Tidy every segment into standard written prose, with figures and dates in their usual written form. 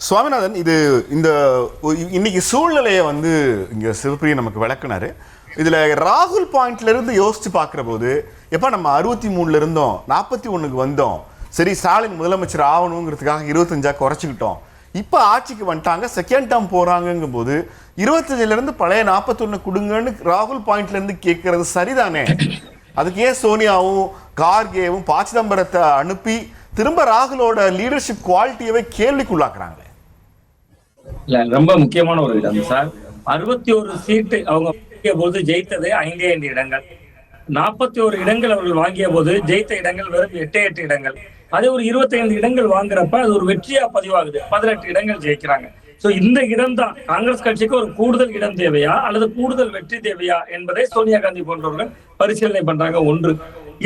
சுவாமிநாதன், இது இந்த இன்னைக்கு சூழ்நிலையை வந்து இங்கே சிவப்பிரியை நமக்கு விளக்குனாரு. இதில் ராகுல் பாயிண்ட்ல இருந்து யோசிச்சு பார்க்குற போது, எப்போ நம்ம 63 இருந்தோம் 41க்கு வந்தோம், சரி ஸ்டாலின் முதலமைச்சர் ஆகணுங்கிறதுக்காக 25 குறைச்சிக்கிட்டோம், இப்போ ஆட்சிக்கு வந்துட்டாங்க, செகண்ட் டேர்ம் போகிறாங்கங்கும் போது 25லேருந்து பழைய 41 கொடுங்கன்னு ராகுல் பாயிண்ட்ல இருந்து கேட்கறது சரிதானே? அதுக்கு ஏன் சோனியாவும் கார்கேவும் ப. சிதம்பரத்தை அனுப்பி திரும்ப ராகுலோட லீடர்ஷிப் குவாலிட்டியவே கேள்விக்குள்ளாக்குறாங்களே? இல்ல, ரொம்ப முக்கியமான ஒரு இடம் சார். 61 சீட்டு அவங்க வாங்கிய போது ஜெயித்தது 5 இடங்கள். 41 இடங்கள் அவர்கள் வாங்கிய போது ஜெயித்த இடங்கள் வெறும் 8 இடங்கள். அதே ஒரு 25 இடங்கள் வாங்குறப்ப அது ஒரு வெற்றியா பதிவாகுது. 18 இடங்கள் ஜெயிக்கிறாங்க. சோ இந்த இடம் தான் காங்கிரஸ் கட்சிக்கு ஒரு கூடுதல் இடம் தேவையா அல்லது கூடுதல் வெற்றி தேவையா என்பதை சோனியா காந்தி போன்றவர்கள் பரிசீலனை பண்றாங்க. ஒன்று.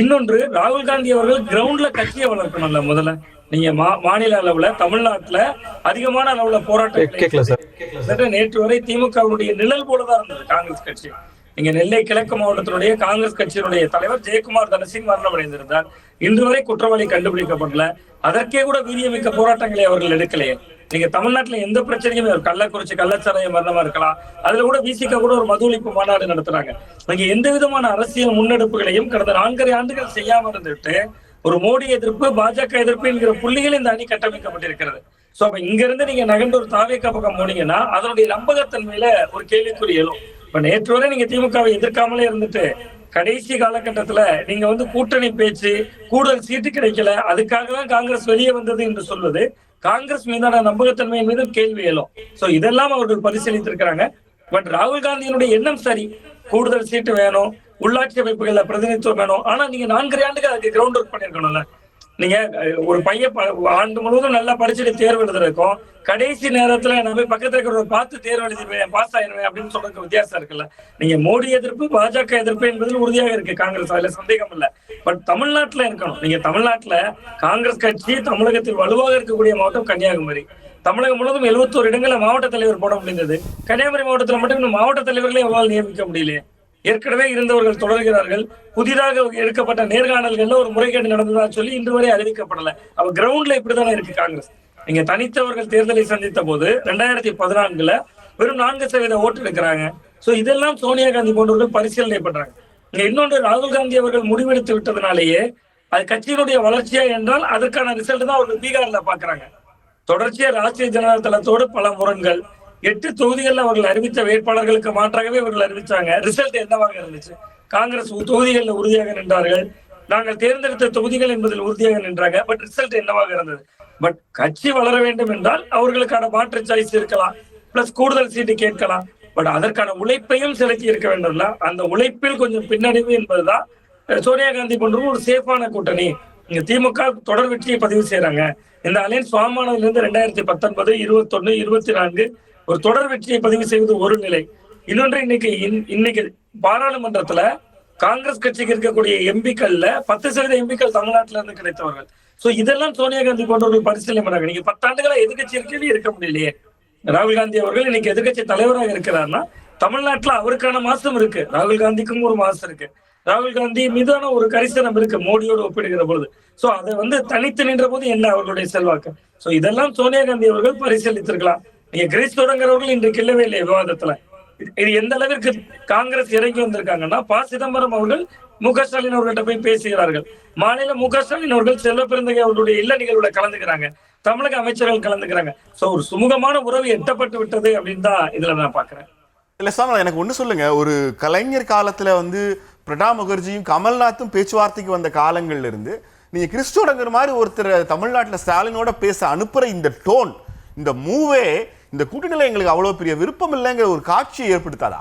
இன்னொன்று, ராகுல் காந்தி அவர்கள் கிரவுண்ட்ல கட்சியை வளர்க்கணும்ல. முதல்ல நீங்க மாநில அளவுல தமிழ்நாட்டுல அதிகமான அளவுல போராட்டம் நேற்று வரை திமுகவுடைய நிழல் போலதான் இருந்தது காங்கிரஸ் கட்சி. நீங்க நெல்லை கிழக்கு மாவட்டத்தினுடைய காங்கிரஸ் கட்சியினுடைய தலைவர் ஜெயக்குமார் தனசிங் மரணமடைந்திருந்தார். இன்று வரை குற்றவாளி கண்டுபிடிக்கப்படல. அதற்கே கூட வீரியமிக்க போராட்டங்களை அவர்கள் எடுக்கலையே. நீங்க தமிழ்நாட்டுல எந்த பிரச்சனையுமே, கள்ளக்குறிச்சி கள்ளச்சாராய மரணமா இருக்கலாம், அதுல கூட விசிக கூட ஒரு மது ஒழிப்பு மாநாடு நடத்துறாங்க. நீங்க எந்த விதமான அரசியல் முன்னெடுப்புகளையும் கடந்த 4.5 ஆண்டுகள் செய்யாம இருந்துட்டு ஒரு மோடி எதிர்ப்பு, பாஜக எதிர்ப்பு என்கிற புள்ளிகள் இந்த அணி கட்டமைக்கப்பட்டிருக்கிறது. சோ அப்ப இங்க இருந்து நீங்க நகர்ந்து ஒரு தாவேக்கா பக்கம் போனீங்கன்னா அதனுடைய நம்பகத்தன்மையில ஒரு கேள்விக்குறி எழும். இப்ப நேற்று வரை நீங்க திமுகவை எதிர்க்காமலே இருந்துட்டு கடைசி காலகட்டத்துல நீங்க வந்து கூட்டணி பேச்சு, கூடுதல் சீட்டு கிடைக்கல, அதுக்காக தான் காங்கிரஸ் வெளியே வந்தது என்று சொல்வது காங்கிரஸ் மீதான நம்பகத்தன்மையின் மீது கேள்வி எழும். சோ இதெல்லாம் அவர்கள் பரிசீலித்திருக்கிறாங்க. பட் ராகுல் காந்தியினுடைய எண்ணம் சரி, கூடுதல் சீட்டு வேணும், உள்ளாட்சி அமைப்புகள்ல பிரதிநிதித்துவம் வேணும். ஆனா நீங்க 4 ஆண்டுகள் அதுக்கு கிரவுண்ட் ஒர்க் பண்ணிருக்கணும்ல. நீங்க ஒரு பையன் ஆண்டு முழுவதும் நல்லா படிச்சுட்டு தேர்வு எழுதுறதுக்கும் கடைசி நேரத்துல நான் போய் பக்கத்துல இருக்கிற பார்த்து தேர்வு எழுதிடுவேன், பாஸ் ஆயிடுவேன் அப்படின்னு சொல்றதுக்கு வித்தியாசம் இருக்குல்ல. நீங்க மோடி எதிர்ப்பு, பாஜக எதிர்ப்பு என்பதில் உறுதியாக இருக்கு காங்கிரஸ், அதுல சந்தேகம் இல்லை. பட் தமிழ்நாட்டுல இருக்கணும். நீங்க தமிழ்நாட்டுல காங்கிரஸ் கட்சி தமிழகத்தில் வலுவாக இருக்கக்கூடிய மாவட்டம் கன்னியாகுமரி. தமிழகம் முழுவதும் 71 இடங்களை மாவட்ட தலைவர் போட முடிந்தது. கன்னியாகுமரி மாவட்டத்தில் மட்டும் இன்னும் மாவட்ட தலைவர்களே அவங்களால் நியமிக்க முடியலையே. ஏற்கனவே இருந்தவர்கள் தொடர்கிறார்கள். புதிதாக எடுக்கப்பட்ட நேர்காணல்கள்ல ஒரு முறைகேடு நடந்ததா சொல்லி இன்று வரை அறிவிக்கப்படல. அவ கிரவுண்ட்ல இப்படித்தானே இருக்கு காங்கிரஸ். நீங்க தனித்தவர்கள் தேர்தலை சந்தித்த போது 2014ல வெறும் 4% ஓட்டு எடுக்கிறாங்க. சோ இதெல்லாம் சோனியா காந்தி போன்றவர்கள் பரிசீலனை பண்றாங்க. இங்க இன்னொன்று, ராகுல் காந்தி அவர்கள் முடிவெடுத்து விட்டதுனாலேயே அது கட்சியினுடைய வளர்ச்சியா என்றால் அதற்கான ரிசல்ட் தான் அவர்கள் பீகார்ல பாக்குறாங்க. தொடர்ச்சியா ராஷ்டிரிய ஜனதா தளத்தோடு பல முரண்கள், 8 தொகுதிகள் அவர்கள் அறிவித்த வேட்பாளர்களுக்கு மாற்றாகவே அவர்கள் அறிவிச்சாங்க. ரிசல்ட் என்னவாக இருந்துச்சு? காங்கிரஸ் தொகுதிகளில் உறுதியாக நின்றார்கள். நாங்கள் தேர்ந்தெடுத்த தொகுதிகள் என்பதில் உறுதியாக நின்றாங்க. பட் ரிசல்ட் என்னவாக இருந்தது? பட் கட்சி வளர வேண்டும் என்றால் அவர்களுக்கான மாற்று சாய்ஸ் இருக்கலாம், பிளஸ் கூடுதல் சீட்டு கேட்கலாம். பட் அதற்கான உழைப்பையும் செலுத்தி இருக்க வேண்டும்ல. அந்த உழைப்பில் கொஞ்சம் பின்னடைவு என்பதுதான் சோனியா காந்தி போன்ற ஒரு சேஃபான கூட்டணி. இங்க திமுக தொடர் வெற்றியை பதிவு செய்யறாங்க. இந்த அலையன்ஸ் ஃபார்மானதுல இருந்து 2019, 21, 24 ஒரு தொடர் வெற்றியை பதிவு செய்வது ஒரு நிலை. இன்னொன்று, இன்னைக்கு பாராளுமன்றத்துல காங்கிரஸ் கட்சிக்கு இருக்கக்கூடிய எம்பிக்கள்ல 10% எம்பிக்கள் தமிழ்நாட்டில இருந்து கிடைத்தவர்கள். சோ இதெல்லாம் சோனியா காந்தி போன்றவர்கள் பரிசீலனை பண்ணாங்க. நீங்க 10 ஆண்டுகளா எதிர்கட்சி இருக்கவே இருக்க முடியலையே. ராகுல் காந்தி அவர்கள் இன்னைக்கு எதிர்கட்சி தலைவராக இருக்கிறார்னா தமிழ்நாட்டுல அவருக்கான மாசம் இருக்கு, ராகுல் காந்திக்கும் ஒரு மாசம் இருக்கு. ராகுல் காந்தி மீதான ஒரு கரிசனம் இருக்கு மோடியோடு ஒப்பிடுகிற பொழுது. சோ அதை வந்து தனித்து நின்ற போது என்ன அவர்களுடைய செல்வாக்கு? சோ இதெல்லாம் சோனியா காந்தி அவர்கள் பரிசீலித்திருக்கலாம். நீங்க கிரீஸ் தொடங்குறவர்கள் இன்றைக்கு இல்லவே இல்லை விவாதத்துல. இது எந்த அளவிற்கு காங்கிரஸ் இறங்கி வந்திருக்காங்கன்னா, ப. சிதம்பரம் அவர்கள் மு.க. ஸ்டாலின் அவர்கள்ட்ட போய் பேசுகிறார்கள். மாநில மு.க. ஸ்டாலின் அவர்கள் செல்வ பெருந்தகை அவர்களுடைய இல்ல நிகழ்வுல கலந்துக்கிறாங்க. தமிழக அமைச்சர்கள் கலந்துக்கிறாங்க. சோ ஒரு சுமூகமான உறவு எட்டப்பட்டு விட்டது அப்படின்னு தான் இதுல நான் பாக்குறேன். இல்ல சார், எனக்கு ஒண்ணு சொல்லுங்க. ஒரு கலைஞர் காலத்துல வந்து பிரணாப் முகர்ஜியும் கமல்நாத்தும் பேச்சுவார்த்தைக்கு வந்த காலங்கள்ல இருந்து நீங்க கிறிஸ் தொடங்குற மாதிரி ஒருத்தர் தமிழ்நாட்டுல ஸ்டாலினோட பேச அனுப்புற இந்த டோன், இந்த மூவே இந்த கூட்டணியில எங்களுக்கு அவ்வளவு பெரிய விருப்பம் இல்லைங்கிற ஒரு காட்சியை ஏற்படுத்தாதா?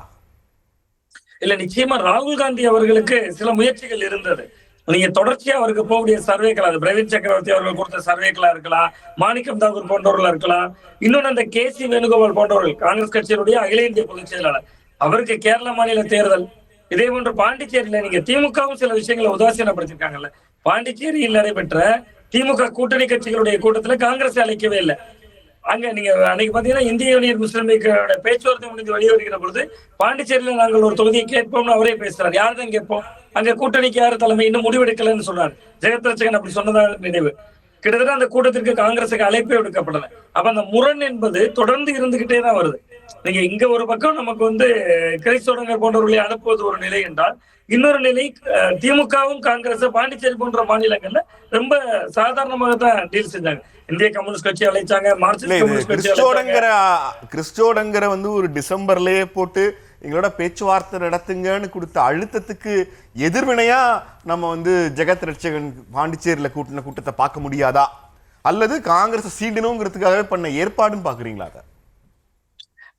இல்ல, நிச்சயமா ராகுல் காந்தி அவர்களுக்கு சில முயற்சிகள் இருந்தது. நீங்க தொடர்ச்சியா அவருக்கு போகக்கூடிய சர்வேக்களா, அது பிரவீன் சக்கரவர்த்தி அவர்கள் கொடுத்த சர்வேக்களா இருக்கலாம், மாணிக்கம் தாக்கூர் போன்றவர்களா இருக்கலாம், இன்னொன்னு அந்த கே.சி. வேணுகோபால் போன்றவர்கள் காங்கிரஸ் கட்சியினுடைய அகில இந்திய பொதுச் செயலாளர், அவருக்கு கேரள மாநில தேர்தல். இதே போன்று பாண்டிச்சேரியில நீங்க திமுகவும் சில விஷயங்களை உதாசீனப்படுத்திருக்காங்கல்ல. பாண்டிச்சேரியில் நடைபெற்ற திமுக கூட்டணி கட்சிகளுடைய கூட்டத்துல காங்கிரஸ் அழைக்கவே இல்லை. அங்க நீங்க அன்னைக்கு பாத்தீங்கன்னா இந்திய யூனியன் முஸ்லீம் லீக்கோட பேச்சுவார்த்தை முடிந்து வெளியே வருகிற பொழுது பாண்டிச்சேரியில நாங்கள் ஒரு தொகுதியை கேட்போம்னு அவரே பேசுறாரு. யாருதான் கேட்போம்? அங்க கூட்டணிக்கு யாரு தலைமை இன்னும் முடிவெடுக்கலன்னு சொன்னார். ஜெகத்ரட்சகன் அப்படி சொன்னதாக நினைவு. கிட்டத்தட்ட அந்த கூட்டத்திற்கு காங்கிரசுக்கு அழைப்பே விடுக்கப்படல. அப்ப அந்த முரண் என்பது தொடர்ந்து இருந்துகிட்டே தான் வருது. நீங்க இங்க ஒரு பக்கம் நமக்கு வந்து கிறிஸ்தவர்கள் போன்றவர்களை அனுப்புவது ஒரு நிலை என்றால், இன்னொரு நிலை திமுகவும் காங்கிரஸ் பாண்டிச்சேரி போன்ற மாநிலங்கள்ல ரொம்ப சாதாரணமாக தான் டீல் செஞ்சாங்க. இந்திய கம்யூனிஸ்ட் கட்சி அழைச்சாங்க, மார்க்சிஸ்ட் கம்யூனிஸ்ட் கட்சி அழைச்சாங்க. கிறிஸ்டோடங்கிற வந்து ஒரு டிசம்பர்லயே போட்டு எங்களோட பேச்சுவார்த்தை நடத்துங்கன்னு கொடுத்த அழுத்தத்துக்கு எதிர்வினையா நம்ம வந்து ஜெகத் ரட்சகன் பாண்டிச்சேரியில கூட்டின கூட்டத்தை பார்க்க முடியாதா, அல்லது காங்கிரஸ் சீண்டணுங்கிறதுக்காகவே பண்ண ஏற்பாடுன்னு பாக்குறீங்களா? அதை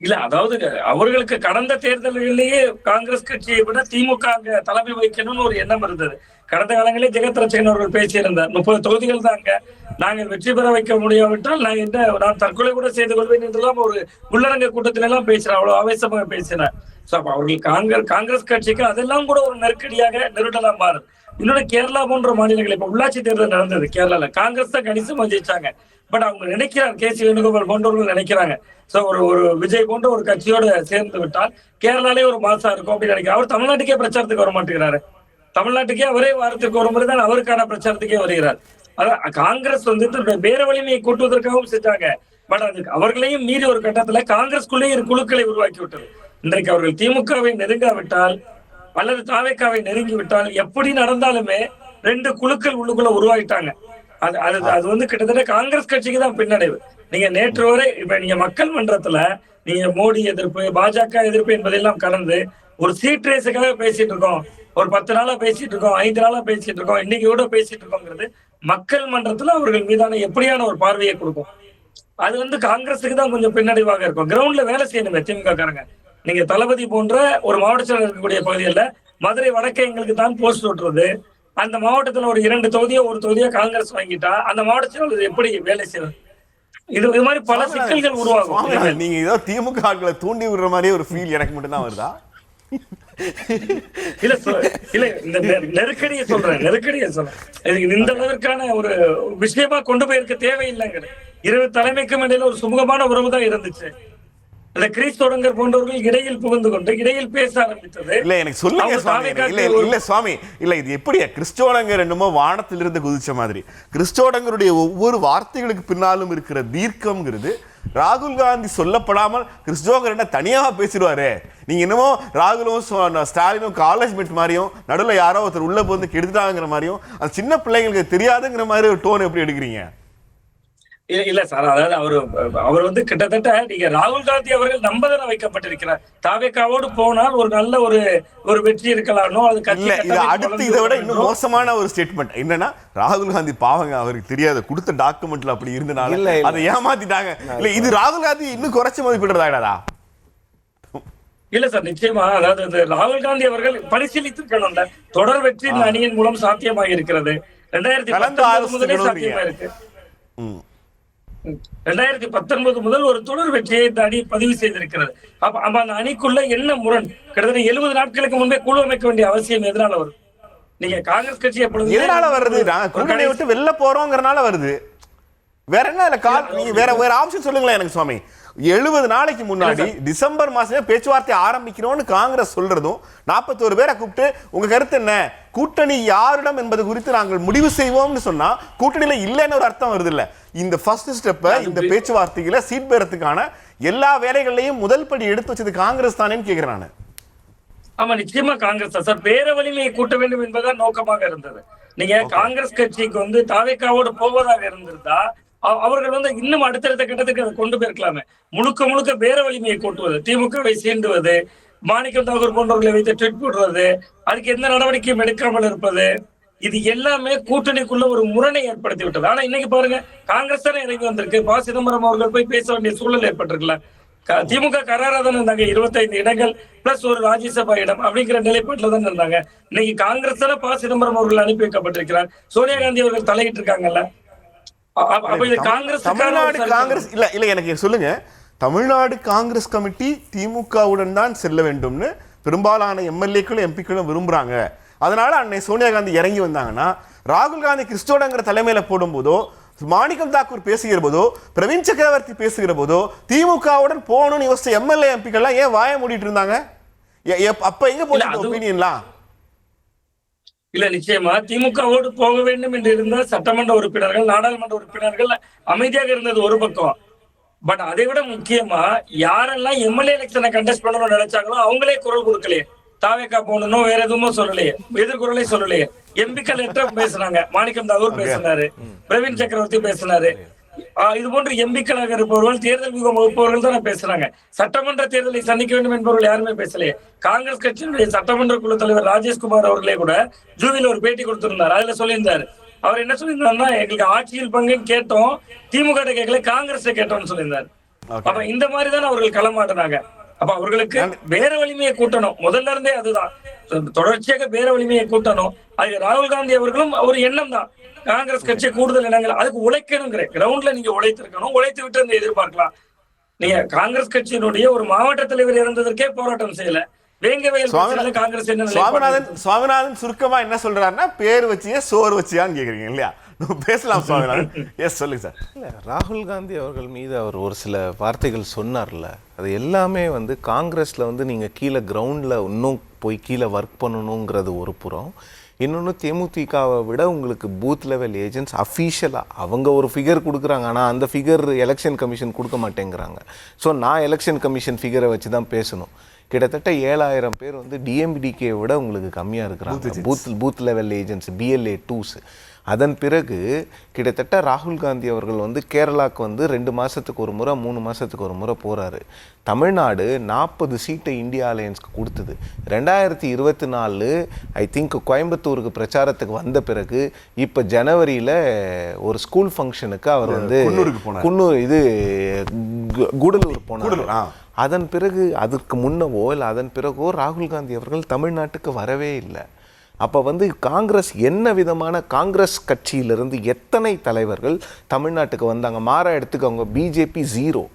இல்ல, அதாவது அவர்களுக்கு கடந்த தேர்தல்களிலேயே காங்கிரஸ் கட்சியை விட திமுக அங்க தலைமை வகிக்கணும்னு ஒரு எண்ணம் இருந்தது. கடந்த காலங்களிலே ஜெகத் ரட்சகன் அவர்கள் பேசியிருந்தார், 30 தொகுதிகள் தான் அங்க நாங்கள் வெற்றி பெற வைக்க முடியாவிட்டால் நான் தற்கொலை கூட செய்து கொள்வேன் என்றெல்லாம் ஒரு உள்ளரங்க கூட்டத்தில எல்லாம் பேசினார். அவ்வளவு ஆவேசமாக பேசினார். அவர்கள் காங்கிரஸ் கட்சிக்கு அதெல்லாம் கூட ஒரு நெருக்கடியாக நெருடலா மாறுது. இன்னொரு கேரளா போன்ற மாநிலங்கள் இப்ப உள்ளாட்சி தேர்தல் நடந்தது, கேரளால காங்கிரஸ் தான் கணிசமா ஜெயிச்சாங்க. பட் அவங்க நினைக்கிறாங்க, கே சி வேணுகோபால் போன்றவர்கள் நினைக்கிறாங்க, ஒரு விஜய் போன்ற ஒரு கட்சியோட சேர்ந்து விட்டால் கேரளாலே ஒரு மாசா இருக்கும் அப்படின்னு நினைக்கிறார். அவர் தமிழ்நாட்டுக்கே பிரச்சாரத்துக்கு வர மாட்டேங்கிறாரு. தமிழ்நாட்டுக்கே அவரே வாரத்துக்கு ஒரு முறை தான் அவருக்கான பிரச்சாரத்துக்கே வருகிறார். அதான் காங்கிரஸ் வந்து தன்னுடைய பேர வலிமையை கூட்டுவதற்காகவும் செஞ்சாங்க. பட் அதுக்கு அவர்களையும் மீறி ஒரு கட்டத்துல காங்கிரஸ்குள்ளேயே குழுக்களை உருவாக்கி விட்டது. இன்றைக்கு அவர்கள் திமுகவை நெருங்காவிட்டால் அல்லது தாவேக்காவை நெருங்கி விட்டால் எப்படி நடந்தாலுமே 2 குழுக்கள் உள்ளுக்குள்ள உருவாயிட்டாங்க. அது வந்து கிட்டத்தட்ட காங்கிரஸ் கட்சிக்கு தான் பின்னடைவு. நீங்க நேற்று வரை இப்ப நீங்க மக்கள் மன்றத்துல நீங்க மோடி எதிர்ப்பு, பாஜக எதிர்ப்பு என்பதெல்லாம் கடந்து ஒரு சீட் ரேஸுக்காக பேசிட்டு இருக்கோம், ஒரு 10 நாளா பேசிட்டு இருக்கோம், 5 நாளா பேசிட்டு இருக்கோம், இன்னைக்கு கூட பேசிட்டு இருக்கோங்கிறது மக்கள் மன்றத்துல அவர்கள் மீதான எப்படியான ஒரு பார்வையை கொடுக்கும். அது வந்து காங்கிரஸுக்கு தான் கொஞ்சம் பின்னடைவாக இருக்கும். கிரவுண்ட்ல வேலை செய்யணுமே திமுக காரங்க. நீங்க தளபதி போன்ற ஒரு மாவட்ட செயலர் இருக்கக்கூடிய பகுதிகளில் மதுரை வடக்கே எங்களுக்கு தான் போஸ்ட் ஓட்டுறது, அந்த மாவட்டத்துல ஒரு 2 தொகுதியோ 1 தொகுதியோ காங்கிரஸ் வாங்கிட்டா அந்த மாவட்ட செயலர் எப்படி வேலை செய்வது? இது மாதிரி பல சிக்கல்கள் உருவாகும். நீங்க ஏதோ திமுக ஆட்களை தூண்டி விடுற மாதிரியே ஒரு ஃபீல் எனக்கு மட்டும் தான் வருதா? இல்ல இந்த நெருக்கடியை சொல்றேன். இந்த அளவிற்கான ஒரு விஷயமா கொண்டு போயிருக்க தேவையில்லைங்க. 2 தலைமைக்கும் இடையில ஒரு சுமூகமான உறவு தான் இருந்துச்சு. இந்த கிறிஸ்தவர்கள் போன்றவர்கள் இடையில் புகுந்து கொண்டு இடையில் பேச ஆரம்பித்தது. இல்ல எனக்கு சொல்லுங்க சுவாமி. இல்ல சுவாமி, இல்ல இது எப்படியா கிறிஸ்தவங்க என்னமோ வானத்திலிருந்து குதிச்ச மாதிரி? கிறிஸ்தவங்களுடைய ஒவ்வொரு வார்த்தைகளுக்கு பின்னாலும் இருக்கிற தீர்க்கம்ங்கிறது ராகுல் காந்தி சொல்லப்படாமல் கிறிஸ்தவங்க என்ன தனியாக பேசிடுவாரு. நீங்க என்னமோ ராகுலும் ஸ்டாலினும் காலேஜ் மேட் மாதிரியும் நடுவில் யாரோ ஒருத்தர் உள்ள போந்து கெடுத்துட்டாங்கிற மாதிரியும் அந்த சின்ன பிள்ளைங்களுக்கு தெரியாதுங்கிற மாதிரி ஒரு டோன் எப்படி எடுக்கிறீங்க? இல்ல சார், அதாவது அவர் வந்து கிட்டத்தட்ட நீங்க ராகுல் காந்தி அவர்கள் நம்பதான வைக்கப்பட்டிருக்கிறார். தாவேக்காவோடு போனால் ஒரு நல்ல ஒரு வெற்றி இருக்கலாம்னோ அது அடுத்து இதை விட இன்னும் மோசமான ஒரு ஸ்டேட்மெண்ட் என்னன்னா, ராகுல் காந்தி பாவங்க அவருக்கு தெரியாத கொடுத்த டாக்குமெண்ட்ல அப்படி இருந்தனால அதை ஏமாத்திட்டாங்க. இல்ல இது ராகுல் காந்தி இன்னும் குறைச்சு மதிப்பிடுறதா? இல்ல சார், நிச்சயமா. அதாவது ராகுல் காந்தி அவர்கள் பரிசீலித்திருக்கணும்ல. தொடர் வெற்றி இந்த அணியின் மூலம் சாத்தியமாக இருக்கிறது. 2019 முதலே சாத்தியமா இருக்கு. 2019 முதல் ஒரு தொடர் வெற்றியை இந்த அணி பதிவு செய்திருக்கிறது. அப்ப அந்த அணிக்குள்ள என்ன முரண்? கிட்டத்தட்ட 70 நாட்களுக்கு முன்பே குழு அமைக்க வேண்டிய அவசியம் எதனால வருது? நீங்க காங்கிரஸ் கட்சி எப்பொழுது எதனால வருது? கூட்டணியை விட்டு வெளில போறோங்கிறனால வருது. வேற என்ன இல்ல, வேற ஆப்ஷன் சொல்லுங்களேன் எனக்கு சுவாமி. 70 நாளைக்கு முன்னாடி டிசம்பர் மாசமே பேச்சுவார்த்தை ஆரம்பிக்கிறோம்னு காங்கிரஸ் சொல்றதும் 41 பேரை கூப்பிட்டு உங்க கருத்து என்ன, கூட்டணி யாரிடம் என்பது குறித்து நாங்கள் முடிவு செய்வோம்னு சொன்னா கூட்டணியில இல்லைன்னு ஒரு அர்த்தம் வருது இல்ல? இந்த ஃபர்ஸ்ட் ஸ்டெப்பை இந்த பேச்சுவார்த்தைகளை சீட் பெறத்துக்கான எல்லா வேலைகளையும் முதல் படி எடுத்து வச்சது காங்கிரஸ் தானேன்னு கேட்கிறேன் நான். ஆமா, நிச்சயமா காங்கிரஸ் தான் சார். பேர வலிமையை கூட்ட வேண்டும் என்பதுதான் நோக்கமாக இருந்தது. நீங்க காங்கிரஸ் கட்சிக்கு வந்து தாவேக்காவோடு போவதாக இருந்திருந்தா அவர்கள் வந்து இன்னும் அடுத்தடுத்த கட்டத்துக்கு அதை கொண்டு போயிருக்கலாமே. முழுக்க பேர வலிமையை கூட்டுவது, திமுகவை சீண்டுவது, மாணிக்கம் தாகூர் போன்றவர்களை வைத்து ட்வீட் போடுறது, அதுக்கு எந்த நடவடிக்கையும் எடுக்காமல் இருப்பது, இது எல்லாமே கூட்டணிக்குள்ள ஒரு முரணை ஏற்படுத்தி விட்டது. ஆனா இன்னைக்கு பாருங்க, காங்கிரஸ் தானே இறங்கி வந்திருக்கு. ப. சிதம்பரம் அவர்கள் போய் பேச வேண்டிய சூழல் ஏற்பட்டிருக்கல. திமுக கராரா தானே இருந்தாங்க, 25 இடங்கள் பிளஸ் ஒரு ராஜ்யசபா இடம் அப்படிங்கிற நிலைப்பாட்டுல தானே இருந்தாங்க. இன்னைக்கு காங்கிரஸ் தானே ப. சிதம்பரம் அவர்கள் அனுப்பி வைக்கப்பட்டிருக்கிறார். சோனியா காந்தி அவர்கள் தலையிட்டு இருக்காங்கல்ல. தமிழ்நாடு காங்கிரஸ் இல்ல எனக்கு சொல்லுங்க, தமிழ்நாடு காங்கிரஸ் கமிட்டி திமுகவுடன் தான் செல்ல வேண்டும்னு பெரும்பாலான எம்எல்ஏக்களும் எம்பிக்களும் விரும்புறாங்க. அதனால அன்னை சோனியா காந்தி இறங்கி வந்தாங்கன்னா, ராகுல் காந்தி கிறிஸ்டோடங்கிற தலைமையில போடும் போதோ, மாணிக்கம் தாக்கூர் பேசுகிற போதோ, பிரவீன் சக்கரவர்த்தி பேசுகிற போதோ திமுகவுடன் போகணும்னு யோசிச்ச எம்எல்ஏ எம்பிக்கள்லாம் ஏன் வாய மூடிட்டு இருந்தாங்க? அப்ப எங்க போச்சு ஒப்பீனியன்லாம்? இல்ல நிச்சயமா திமுகவோடு போக வேண்டும் என்று இருந்த சட்டமன்ற உறுப்பினர்கள், நாடாளுமன்ற உறுப்பினர்கள் அமைதியாக இருந்தது ஒரு பக்கம். பட் அதை விட முக்கியமா யாரெல்லாம் எம்எல்ஏ எலெக்ஷனை கண்டெஸ்ட் பண்ணணும்னு நினைச்சாங்களோ அவங்களே குரல் கொடுக்கலையே. தாவேக்கா போகணும் வேற எதுவும் சொல்லலையே, எதிர்குரலே சொல்லலையே. எம்பிக்கள் லெட்டர் பேசுனாங்க, மாணிக்கம் தாகூர் பேசினாரு, பிரவீன் சக்கரவர்த்தி பேசினாரு. இது போன்ற எம்பிக்களாக இருப்பவர்கள், தேர்தல் வியூகம் வகுப்பவர்கள் தான் பேசுறாங்க. சட்டமன்ற தேர்தலை சந்திக்க வேண்டும் என்பவர்கள் யாருமே பேசலையே. காங்கிரஸ் கட்சியினுடைய சட்டமன்ற குழு தலைவர் ராஜேஷ்குமார் அவர்களே கூட ஜூவில ஒரு பேட்டி கொடுத்திருந்தார். அதுல சொல்லியிருந்தாரு, அவர் என்ன சொல்லியிருந்தாருன்னா, எங்களுக்கு ஆட்சியில் பங்குன்னு கேட்டோம், திமுக கேட்கல, காங்கிரஸ் கேட்டோம்னு சொல்லியிருந்தாரு. அப்ப இந்த மாதிரிதான் அவர்கள் களமாட்டினாங்க. அப்ப அவர்களுக்கு வேற வலிமையை கூட்டணும், முதல்ல இருந்தே அதுதான், தொடர்ச்சியாக வேற வலிமையை கூட்டணும். அது ராகுல் காந்தி அவர்களும் ஒரு எண்ணம் தான், காங்கிரஸ் கட்சி கூடுதல் இடங்கள் அதுக்கு உழைக்கணுங்கிற கிரவுண்ட்ல நீங்க உழைத்திருக்கணும், உழைத்து விட்டு அந்த எதிர்பார்க்கலாம். நீங்க காங்கிரஸ் கட்சியினுடைய ஒரு மாவட்ட தலைவர் இறந்ததற்கே போராட்டம் செய்யல, காங்கிரஸ் என்ன சுவாமிநாதன் சுருக்கமா என்ன சொல்றாருன்னா, பேர் வச்சியா சோறு வச்சியான்னு கேக்குறீங்க இல்லையா? பேசலாம் சுவாமிநாதன். எஸ் சொல்லுங்க சார். இல்லை, ராகுல் காந்தி அவர்கள் மீது அவர் ஒரு சில வார்த்தைகள் சொன்னார்ல, அது எல்லாமே காங்கிரஸில் நீங்கள் கீழே கிரவுண்டில் இன்னும் போய் கீழே ஒர்க் பண்ணணுங்கிறது ஒரு புறம். இன்னொன்று, தேமுதிகவை விட உங்களுக்கு பூத் லெவல் ஏஜென்ட்ஸ் அஃபீஷியலாக அவங்க ஒரு ஃபிகர் கொடுக்குறாங்க, ஆனால் அந்த ஃபிகர் எலெக்ஷன் கமிஷன் கொடுக்க மாட்டேங்கிறாங்க. ஸோ நான் எலெக்ஷன் கமிஷன் ஃபிகரை வச்சு தான் பேசணும். கிட்டத்தட்ட 7000 பேர் டிஎம்டிகே விட உங்களுக்கு கம்மியாக இருக்கிறாங்க booth level agents, BLA 2s. அதன் பிறகு கிட்டத்தட்ட ராகுல் காந்தி அவர்கள் கேரளாவுக்கு 2 மாதத்துக்கு ஒரு முறை 3 மாதத்துக்கு ஒரு முறை போகிறாரு. தமிழ்நாடு 40 சீட்டை இந்தியா அலையன்ஸ்க்கு கொடுத்தது. 2024 ஐ திங்க் கோயம்புத்தூருக்கு பிரச்சாரத்துக்கு வந்த பிறகு இப்போ ஜனவரியில் ஒரு ஸ்கூல் ஃபங்க்ஷனுக்கு அவர் கூடலூர் போனார். அதன் பிறகு அதுக்கு முன்னவோ இல்லை அதன் பிறகோ ராகுல் காந்தி அவர்கள் தமிழ்நாட்டுக்கு வரவே இல்லை. அப்போ காங்கிரஸ் என்ன விதமான, காங்கிரஸ் கட்சியிலிருந்து எத்தனை தலைவர்கள் தமிழ்நாட்டுக்கு வந்தாங்க? மாறா எடுத்துக்கோங்க, பிஜேபி 0.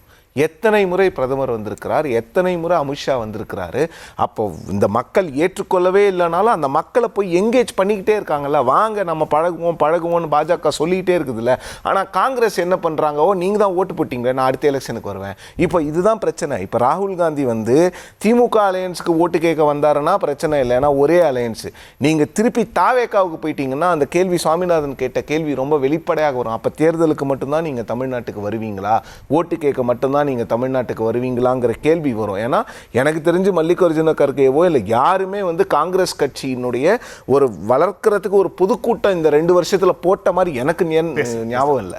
எத்தனை முறை பிரதமர் வந்திருக்கிறார், எத்தனை முறை அமித்ஷா வந்திருக்கிறாரு. அப்போ இந்த மக்கள் ஏற்றுக்கொள்ளவே இல்லைனாலும் அந்த மக்களை போய் எங்கேஜ் பண்ணிக்கிட்டே இருக்காங்கல்ல, வாங்க நம்ம பழகுவோம்னு பாஜக சொல்லிக்கிட்டே இருக்குதுல்ல. ஆனால் காங்கிரஸ் என்ன பண்ணுறாங்க, நீங்கள் தான் ஓட்டு போட்டிங்க, நான் அடுத்த எலெக்ஷனுக்கு வருவேன். இப்போ இதுதான் பிரச்சனை. இப்போ ராகுல் காந்தி திமுக அலையன்ஸுக்கு ஓட்டு கேட்க வந்தாருன்னா பிரச்சனை இல்லை, ஏன்னா ஒரே அலையன்ஸு. நீங்கள் திருப்பி தாவேக்காவுக்கு போயிட்டீங்கன்னா அந்த கேள்வி சுவாமிநாதன் கேட்ட கேள்வி ரொம்ப வெளிப்படையாக வரும். அப்போ தேர்தலுக்கு மட்டும்தான் நீங்கள் தமிழ்நாட்டுக்கு வருவீங்களா, ஓட்டு கேட்க மட்டும்தான் நீங்கள் தமிழ்நாட்டுக்கு வருவீங்களாங்கிற கேள்வி வரும். ஏன்னா எனக்கு தெரிஞ்சு மல்லிகார்ஜுன கர்கேவோ இல்லை யாருமே காங்கிரஸ் கட்சியினுடைய ஒரு வளர்க்கறதுக்கு ஒரு பொதுக்கூட்டம் இந்த 2 வருஷத்தில் போட்ட மாதிரி எனக்கு ஞாபகம் இல்லை.